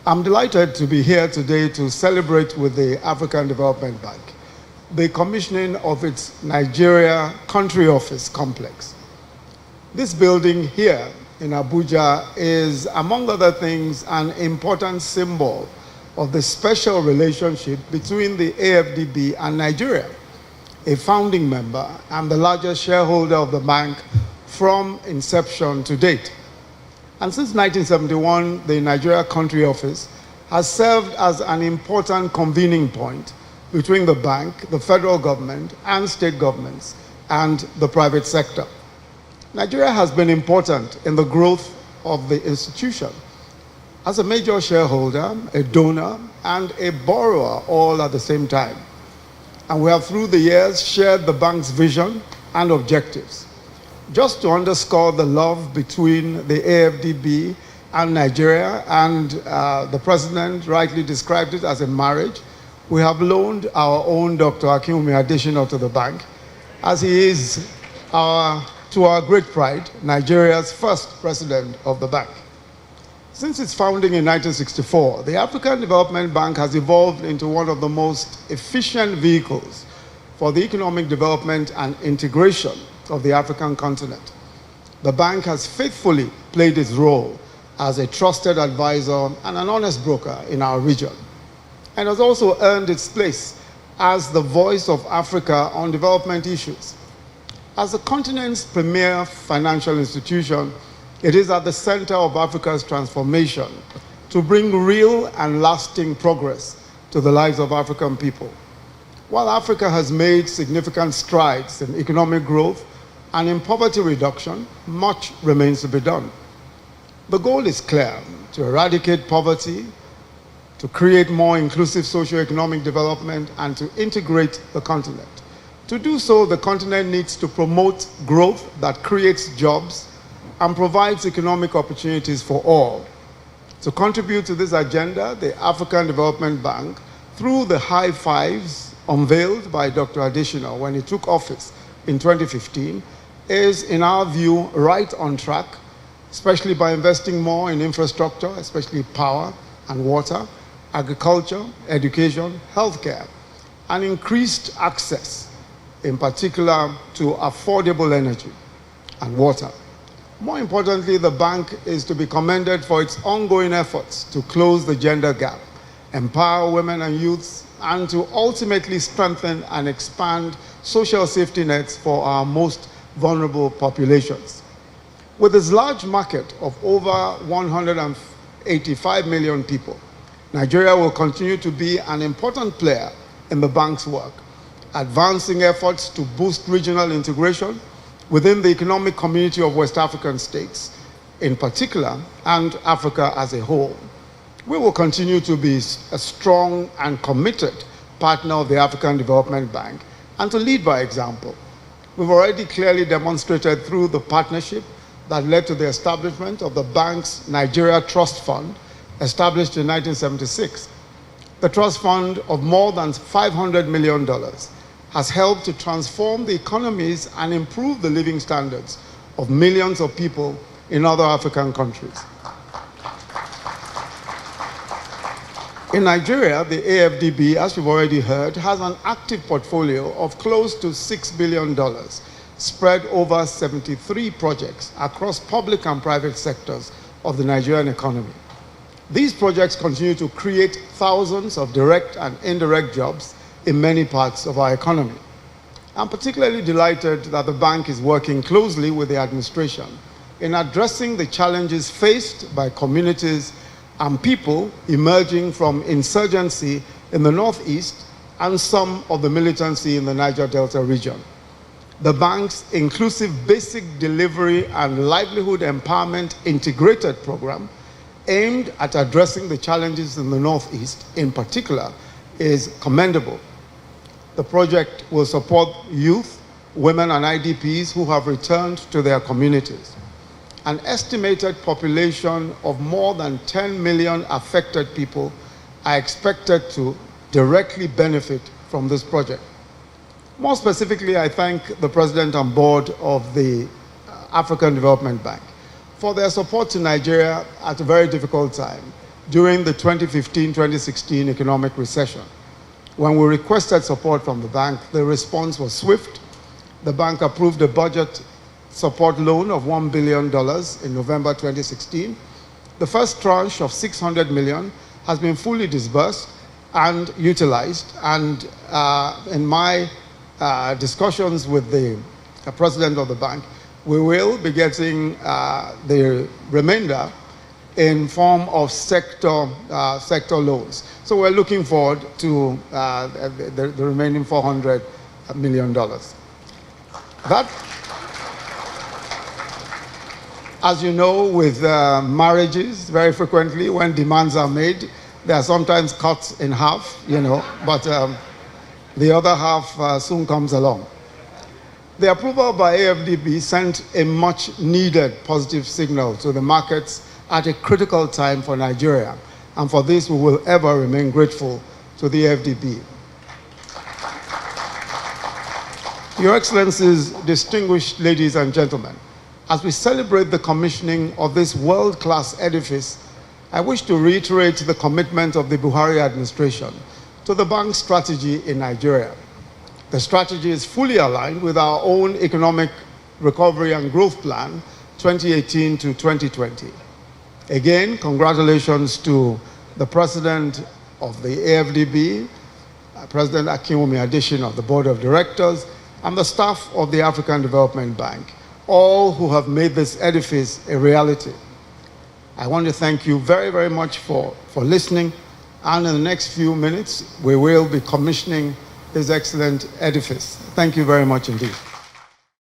I'm delighted to be here today to celebrate with the African Development Bank the commissioning of its Nigeria country office complex. This building here in Abuja is, among other things, an important symbol of the special relationship between the AFDB and Nigeria, a founding member and the largest shareholder of the bank from inception to date. And since 1971, the Nigeria country office has served as an important convening point between the bank, the federal government, and state governments, and the private sector. Nigeria has been important in the growth of the institution as a major shareholder, a donor, and a borrower all at the same time. And we have, through the years, shared the bank's vision and objectives. Just to underscore the love between the AFDB and Nigeria, and the president rightly described it as a marriage, we have loaned our own Dr. Akinwumi Adesina to the bank, as he is, to our great pride, Nigeria's first president of the bank. Since its founding in 1964, the African Development Bank has evolved into one of the most efficient vehicles for the economic development and integration of the African continent. The bank has faithfully played its role as a trusted advisor and an honest broker in our region, and has also earned its place as the voice of Africa on development issues. As the continent's premier financial institution, it is at the center of Africa's transformation to bring real and lasting progress to the lives of African people. While Africa has made significant strides in economic growth and in poverty reduction, much remains to be done. The goal is clear: to eradicate poverty, to create more inclusive socio-economic development, and to integrate the continent. To do so, the continent needs to promote growth that creates jobs and provides economic opportunities for all. To contribute to this agenda, the African Development Bank, through the high fives unveiled by Dr. Adesina when he took office in 2015, is, in our view, right on track, especially by investing more in infrastructure, especially power and water, agriculture, education, healthcare, and increased access, in particular, to affordable energy and water. More importantly, the bank is to be commended for its ongoing efforts to close the gender gap, empower women and youths, and to ultimately strengthen and expand social safety nets for our most vulnerable populations. With its large market of over 185 million people, Nigeria will continue to be an important player in the bank's work, advancing efforts to boost regional integration within the economic community of West African states, in particular, and Africa as a whole. We will continue to be a strong and committed partner of the African Development Bank and to lead by example. We've already clearly demonstrated through the partnership that led to the establishment of the bank's Nigeria Trust Fund, established in 1976. The trust fund of more than $500 million has helped to transform the economies and improve the living standards of millions of people in other African countries. In Nigeria, the AFDB, as we've already heard, has an active portfolio of close to $6 billion, spread over 73 projects across public and private sectors of the Nigerian economy. These projects continue to create thousands of direct and indirect jobs in many parts of our economy. I'm particularly delighted that the bank is working closely with the administration in addressing the challenges faced by communities and people emerging from insurgency in the Northeast and some of the militancy in the Niger Delta region. The bank's inclusive basic delivery and livelihood empowerment integrated program, aimed at addressing the challenges in the Northeast in particular, is commendable. The project will support youth, women, and IDPs who have returned to their communities. An estimated population of more than 10 million affected people are expected to directly benefit from this project. More specifically, I thank the President and Board of the African Development Bank for their support to Nigeria at a very difficult time, during the 2015-2016 economic recession. When we requested support from the bank, the response was swift. The bank approved a budget support loan of $1 billion in November 2016. The first tranche of $600 million has been fully disbursed and utilized, and in my discussions with the president of the bank, we will be getting the remainder in form of sector loans. So we're looking forward to the remaining $400 million. That, as you know, with marriages, very frequently when demands are made, they are sometimes cut in half, but the other half soon comes along. The approval by AFDB sent a much needed positive signal to the markets at a critical time for Nigeria, and for this we will ever remain grateful to the AFDB. Your Excellencies, distinguished ladies and gentlemen, as we celebrate the commissioning of this world-class edifice, I wish to reiterate the commitment of the Buhari administration to the bank's strategy in Nigeria. The strategy is fully aligned with our own economic recovery and growth plan, 2018 to 2020. Again, congratulations to the President of the AFDB, President Akinwumi Adesina of the Board of Directors, and the staff of the African Development Bank, all who have made this edifice a reality. I want to thank you very, very much for listening, and in the next few minutes, we will be commissioning this excellent edifice. Thank you very much indeed.